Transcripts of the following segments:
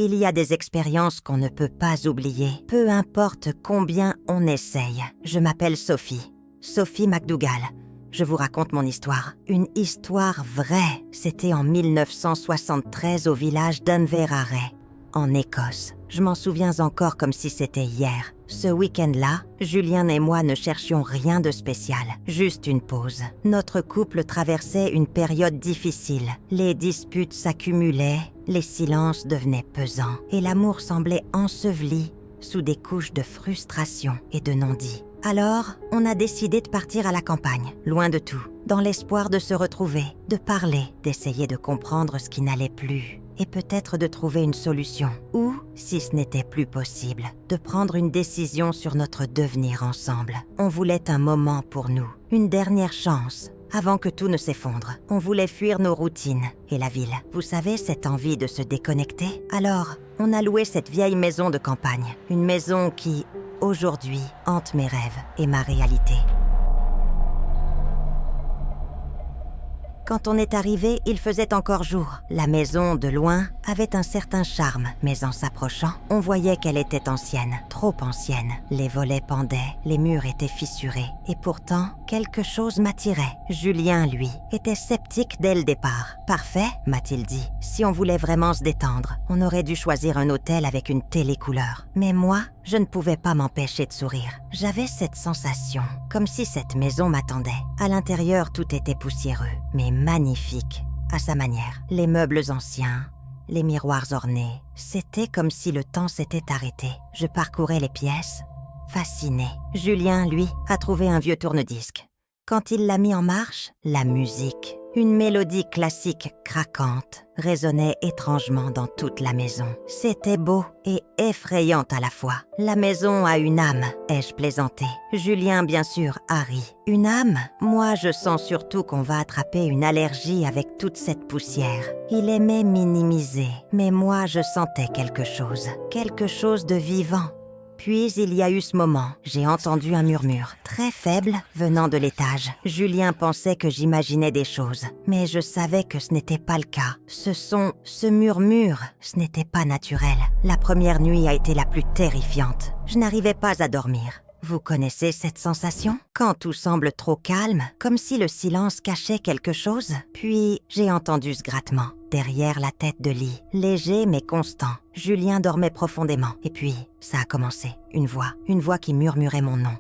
Il y a des expériences qu'on ne peut pas oublier, peu importe combien on essaye. Je m'appelle Sophie. Sophie McDougall. Je vous raconte mon histoire. Une histoire vraie. C'était en 1973 au village d'Inverary, en Écosse. Je m'en souviens encore comme si c'était hier. Ce week-end-là, Julien et moi ne cherchions rien de spécial, juste une pause. Notre couple traversait une période difficile. Les disputes s'accumulaient, les silences devenaient pesants et l'amour semblait enseveli sous des couches de frustration et de non-dits. Alors, on a décidé de partir à la campagne, loin de tout, dans l'espoir de se retrouver, de parler, d'essayer de comprendre ce qui n'allait plus et peut-être de trouver une solution. Ou, si ce n'était plus possible, de prendre une décision sur notre devenir ensemble. On voulait un moment pour nous, une dernière chance, avant que tout ne s'effondre. On voulait fuir nos routines et la ville. Vous savez, cette envie de se déconnecter? Alors, on a loué cette vieille maison de campagne. Une maison qui, aujourd'hui, hante mes rêves et ma réalité. Quand on est arrivé, il faisait encore jour. La maison, de loin, avait un certain charme, mais en s'approchant, on voyait qu'elle était ancienne, trop ancienne. Les volets pendaient, les murs étaient fissurés. Et pourtant, quelque chose m'attirait. Julien, lui, était sceptique dès le départ. « Parfait, m'a-t-il dit. Si on voulait vraiment se détendre, on aurait dû choisir un hôtel avec une télécouleur. » Mais moi, je ne pouvais pas m'empêcher de sourire. J'avais cette sensation, comme si cette maison m'attendait. À l'intérieur, tout était poussiéreux, mais magnifique, à sa manière. Les meubles anciens, les miroirs ornés. C'était comme si le temps s'était arrêté. Je parcourais les pièces, fasciné. Julien, lui, a trouvé un vieux tourne-disque. Quand il l'a mis en marche, la musique, une mélodie classique craquante, résonnait étrangement dans toute la maison. C'était beau et effrayant à la fois. La maison a une âme, ai-je plaisanté. Julien, bien sûr, a ri. Une âme? Moi, je sens surtout qu'on va attraper une allergie avec toute cette poussière. Il aimait minimiser, mais moi, je sentais quelque chose de vivant. Puis il y a eu ce moment, j'ai entendu un murmure, très faible, venant de l'étage. Julien pensait que j'imaginais des choses, mais je savais que ce n'était pas le cas. Ce murmure, ce n'était pas naturel. La première nuit a été la plus terrifiante. Je n'arrivais pas à dormir. Vous connaissez cette sensation? Quand tout semble trop calme, comme si le silence cachait quelque chose? Puis j'ai entendu ce grattement. Derrière la tête de lit, léger mais constant, Julien dormait profondément. Et puis, ça a commencé. Une voix qui murmurait mon nom.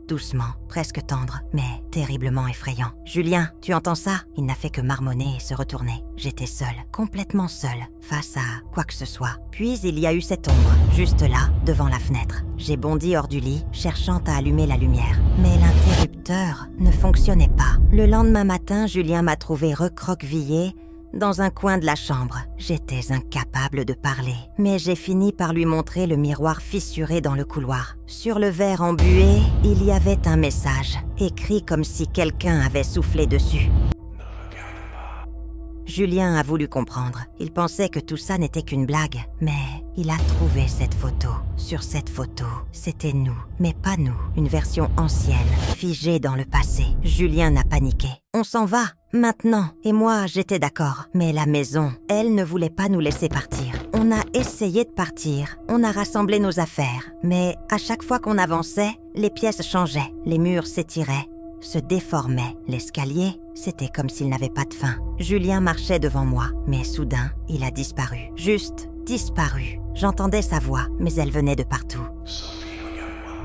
Doucement, presque tendre, mais terriblement effrayant. « Julien, tu entends ça ?» Il n'a fait que marmonner et se retourner. J'étais seule, complètement seule, face à quoi que ce soit. Puis il y a eu cette ombre, juste là, devant la fenêtre. J'ai bondi hors du lit, cherchant à allumer la lumière. Mais l'interrupteur ne fonctionnait pas. Le lendemain matin, Julien m'a trouvée recroquevillée dans un coin de la chambre. J'étais incapable de parler, mais j'ai fini par lui montrer le miroir fissuré dans le couloir. Sur le verre embué, il y avait un message, écrit comme si quelqu'un avait soufflé dessus. Julien a voulu comprendre. Il pensait que tout ça n'était qu'une blague, mais il a trouvé cette photo. Sur cette photo, c'était nous, mais pas nous. Une version ancienne, figée dans le passé. Julien a paniqué. « On s'en va, maintenant !» Et moi, j'étais d'accord. Mais la maison, elle ne voulait pas nous laisser partir. On a essayé de partir, on a rassemblé nos affaires. Mais à chaque fois qu'on avançait, les pièces changeaient. Les murs s'étiraient, se déformaient. L'escalier, c'était comme s'il n'avait pas de fin. Julien marchait devant moi, mais soudain, il a disparu. Juste disparu. J'entendais sa voix, mais elle venait de partout.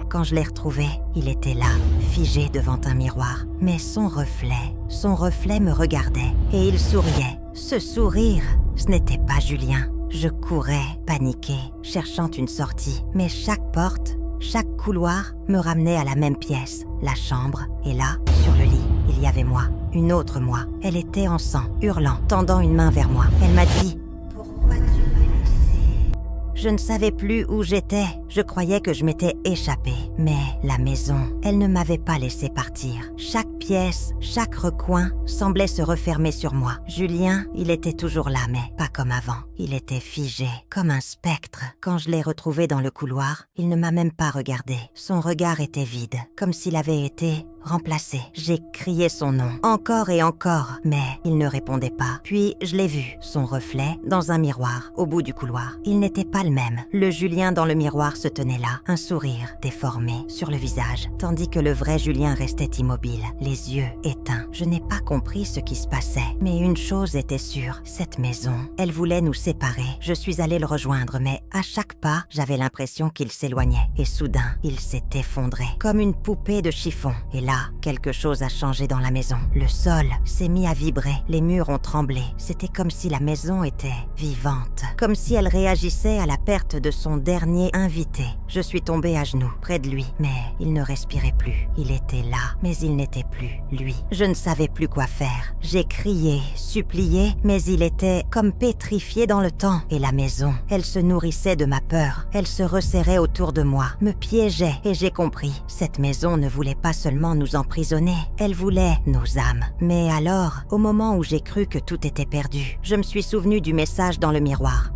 Quand je l'ai retrouvé, il était là, figé devant un miroir. Mais son reflet me regardait et il souriait. Ce sourire, ce n'était pas Julien. Je courais, paniqué, cherchant une sortie. Mais chaque porte, chaque couloir me ramenait à la même pièce, la chambre. Et là, sur le lit, il y avait moi, une autre moi. Elle était en sang, hurlant, tendant une main vers moi. Elle m'a dit « Pourquoi tu m'as laissé ?» Je ne savais plus où j'étais. Je croyais que je m'étais échappée. Mais la maison, elle ne m'avait pas laissé partir. Chaque pièce, chaque recoin semblait se refermer sur moi. Julien, il était toujours là, mais pas comme avant. Il était figé, comme un spectre. Quand je l'ai retrouvé dans le couloir, il ne m'a même pas regardé. Son regard était vide, comme s'il avait été remplacé. J'ai crié son nom, encore et encore, mais il ne répondait pas. Puis je l'ai vu, son reflet, dans un miroir, au bout du couloir. Il n'était pas le même. Le Julien dans le miroir se tenait là, un sourire déformé sur le visage, tandis que le vrai Julien restait immobile, les yeux éteints. Je n'ai pas compris ce qui se passait, mais une chose était sûre, cette maison, elle voulait nous séparer. Je suis allée le rejoindre, mais à chaque pas, j'avais l'impression qu'il s'éloignait. Et soudain, il s'est effondré, comme une poupée de chiffon. Et là, quelque chose a changé dans la maison. Le sol s'est mis à vibrer, les murs ont tremblé. C'était comme si la maison était vivante, comme si elle réagissait à la perte de son dernier invité. Je suis tombée à genoux, près de lui, mais il ne respirait plus. Il était là, mais il n'était plus lui. Je ne savais plus quoi faire. J'ai crié, supplié, mais il était comme pétrifié dans le temps. Et la maison, elle se nourrissait de ma peur. Elle se resserrait autour de moi, me piégeait, et j'ai compris. Cette maison ne voulait pas seulement nous emprisonner, elle voulait nos âmes. Mais alors, au moment où j'ai cru que tout était perdu, je me suis souvenu du message dans le miroir.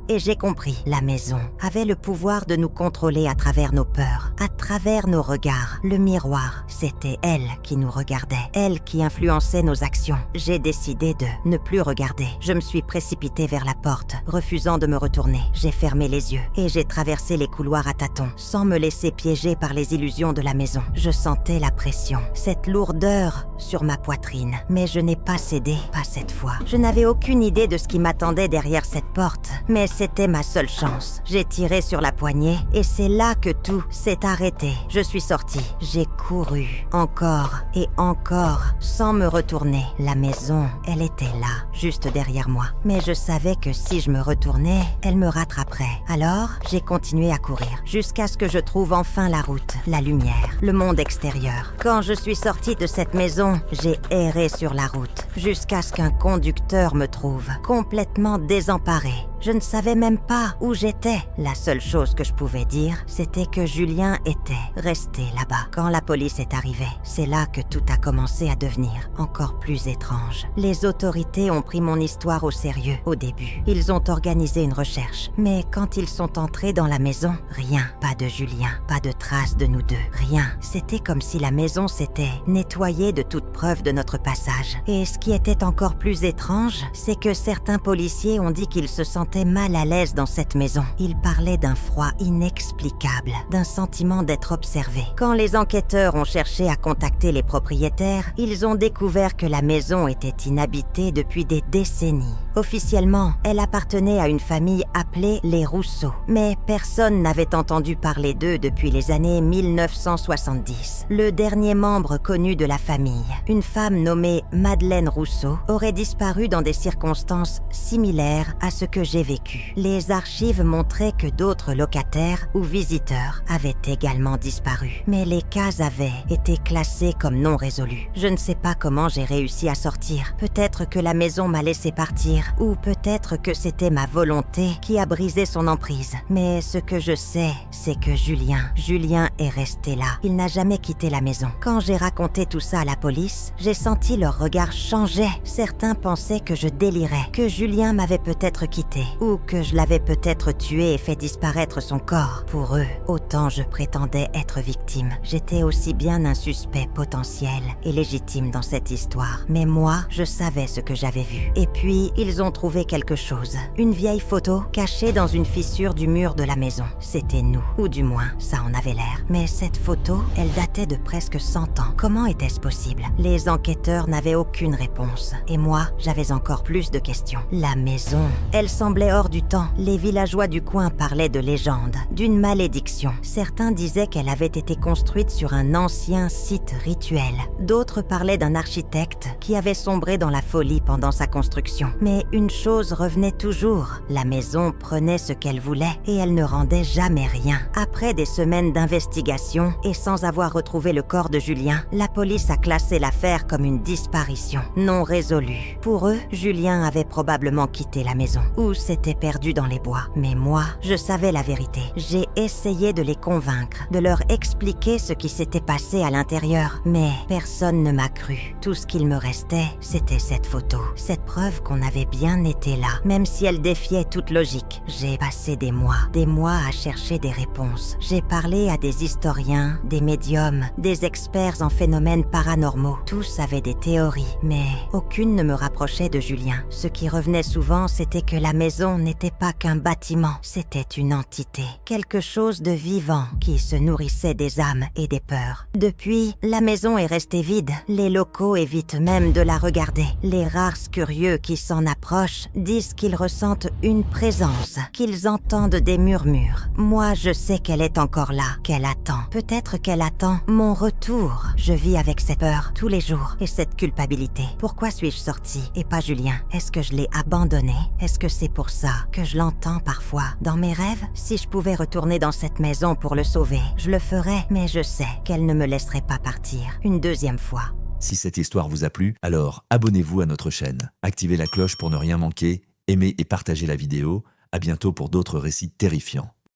Et j'ai compris, la maison avait le pouvoir de nous contrôler à travers nos peurs, à travers nos regards. Le miroir, c'était elle qui nous regardait, elle qui influençait nos actions. J'ai décidé de ne plus regarder. Je me suis précipitée vers la porte, refusant de me retourner. J'ai fermé les yeux et j'ai traversé les couloirs à tâtons, sans me laisser piéger par les illusions de la maison. Je sentais la pression, cette lourdeur sur ma poitrine. Mais je n'ai pas cédé, pas cette fois. Je n'avais aucune idée de ce qui m'attendait derrière cette porte, mais c'était ma seule chance. J'ai tiré sur la poignée et c'est là que tout s'est arrêté. Je suis sortie. J'ai couru encore et encore sans me retourner. La maison, elle était là, juste derrière moi. Mais je savais que si je me retournais, elle me rattraperait. Alors, j'ai continué à courir jusqu'à ce que je trouve enfin la route, la lumière, le monde extérieur. Quand je suis sortie de cette maison, j'ai erré sur la route jusqu'à ce qu'un conducteur me trouve, complètement désemparé. Je ne savais même pas où j'étais. La seule chose que je pouvais dire, c'était que Julien était resté là-bas. Quand la police est arrivée, c'est là que tout a commencé à devenir encore plus étrange. Les autorités ont pris mon histoire au sérieux au début. Ils ont organisé une recherche. Mais quand ils sont entrés dans la maison, rien. Pas de Julien, pas de traces de nous deux. Rien. C'était comme si la maison s'était nettoyée de toute preuve de notre passage. Et ce qui était encore plus étrange, c'est que certains policiers ont dit qu'ils se sentaient mal à l'aise dans cette maison. Ils parlaient d'un froid inexplicable, d'un sentiment d'être observé. Quand les enquêteurs ont cherché à contacter les propriétaires, ils ont découvert que la maison était inhabitée depuis des décennies. Officiellement, elle appartenait à une famille appelée les Rousseau, mais personne n'avait entendu parler d'eux depuis les années 1970. Le dernier membre connu de la famille, une femme nommée Madeleine Rousseau, aurait disparu dans des circonstances similaires à ce que j'ai vécu. Les archives montraient que d'autres locataires ou visiteurs avaient également disparu, mais les cas avaient été classés comme non résolus. Je ne sais pas comment j'ai réussi à sortir. Peut-être que la maison m'a laissé partir, ou peut-être que c'était ma volonté qui a brisé son emprise. Mais ce que je sais, c'est que Julien est resté là. Il n'a jamais quitté la maison. Quand j'ai raconté tout ça à la police, j'ai senti leur regard changer. Certains pensaient que je délirais, que Julien m'avait peut-être quitté, ou que je l'avais peut-être tué et fait disparaître son corps. Pour eux, autant je prétendais être victime, j'étais aussi bien un suspect potentiel et légitime dans cette histoire. Mais moi, je savais ce que j'avais vu. Et puis, ils ont trouvé quelque chose. Une vieille photo cachée dans une fissure du mur de la maison. C'était nous, ou du moins, ça en avait l'air. Mais cette photo, elle datait de presque 100 ans. Comment était-ce possible? Les enquêteurs n'avaient aucune réponse. Et moi, j'avais encore plus de questions. La maison, elle semblait hors du temps. Les villageois du coin parlaient de légende, d'une malédiction. Certains disaient qu'elle avait été construite sur un ancien site rituel. D'autres parlaient d'un architecte qui avait sombré dans la folie pendant sa construction. Mais une chose revenait toujours. La maison prenait ce qu'elle voulait et elle ne rendait jamais rien. Après des semaines d'investigation et sans avoir retrouvé le corps de Julien, la police a classé l'affaire comme une disparition non résolue. Pour eux, Julien avait probablement quitté la maison. Ou s'étaient perdus dans les bois. Mais moi, je savais la vérité. J'ai essayé de les convaincre, de leur expliquer ce qui s'était passé à l'intérieur. Mais personne ne m'a cru. Tout ce qu'il me restait, c'était cette photo. Cette preuve qu'on avait bien été là, même si elle défiait toute logique. J'ai passé des mois à chercher des réponses. J'ai parlé à des historiens, des médiums, des experts en phénomènes paranormaux. Tous avaient des théories, mais aucune ne me rapprochait de Julien. Ce qui revenait souvent, c'était que la maison n'était pas qu'un bâtiment, c'était une entité, quelque chose de vivant qui se nourrissait des âmes et des peurs. Depuis, la maison est restée vide. Les locaux évitent même de la regarder. Les rares curieux qui s'en approchent disent qu'ils ressentent une présence, qu'ils entendent des murmures. Moi, je sais qu'elle est encore là, qu'elle attend. Peut-être qu'elle attend mon retour. Je vis avec cette peur tous les jours et cette culpabilité. Pourquoi suis-je sortie et pas Julien? Est-ce que je l'ai abandonné? Est-ce que c'est pour ça que je l'entends parfois dans mes rêves? Si je pouvais retourner dans cette maison pour le sauver, je le ferais, mais je sais qu'elle ne me laisserait pas partir une deuxième fois. Si cette histoire vous a plu, alors abonnez-vous à notre chaîne, activez la cloche pour ne rien manquer, aimez et partagez la vidéo. À bientôt pour d'autres récits terrifiants.